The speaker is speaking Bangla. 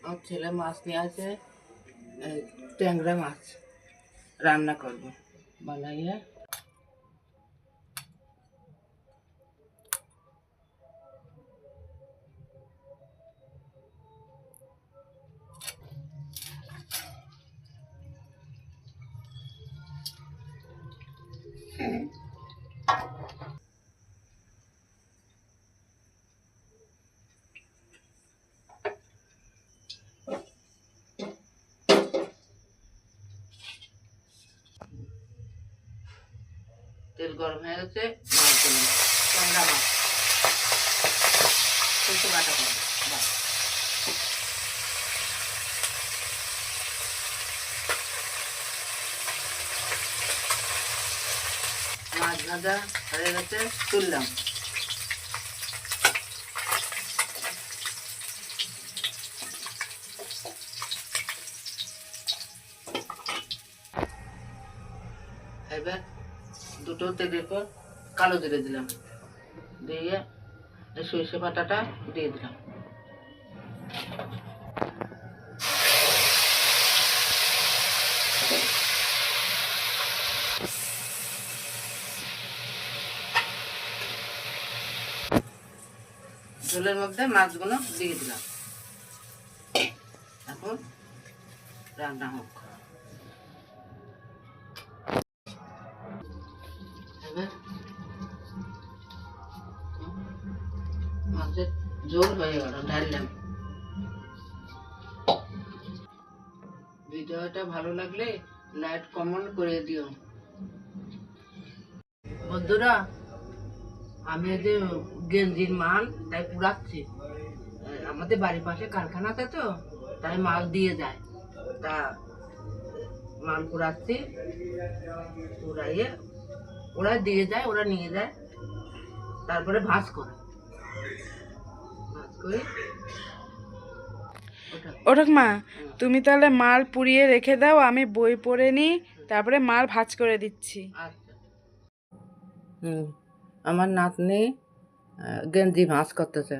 আমার ছেলে মাছ নিয়ে আছে, ট্যাংরা মাছ রান্না করব বানাইয়ে। তেল গরম হয়ে গেছে, মাছ দিলাম, ট্যাংরা মাছ সরষে বাটা করবো। মাছ ভাজা হয়ে গেছে, তুললাম। এবার দুটো তেলের পর কালো জিরে দিলাম, দিয়ে এই সরষে বাটাটা দিয়ে দিলাম। ঝোলের মধ্যে মাছগুলো দিয়ে দিলাম। এখন রান্না হোক। এবার মাছের ঝোল হয়ে গেল, ঢাললাম। ভিডিওটা ভালো লাগলে লাইক কমেন্ট করে দিও বন্ধুরা। আমি যে গেঞ্জির মাল তাই পুরাচ্ছি, আমাদের বাড়ির পাশে কারখানাতে তো তাই মাল দিয়ে যায়, তা মাল পুরাচ্ছি। পুরাইয়ে ওরা দিয়ে যায়, ওরা নিয়ে যায়, তারপরে ভাঁজ করে ওঠক মা, তুমি তাহলে মাল পুড়িয়ে রেখে দাও, আমি বই পড়ে নিই, তারপরে মাল ভাঁজ করে দিচ্ছি। আচ্ছা। আমার নাতনি গেঞ্জি ভাঁজ করতেছে।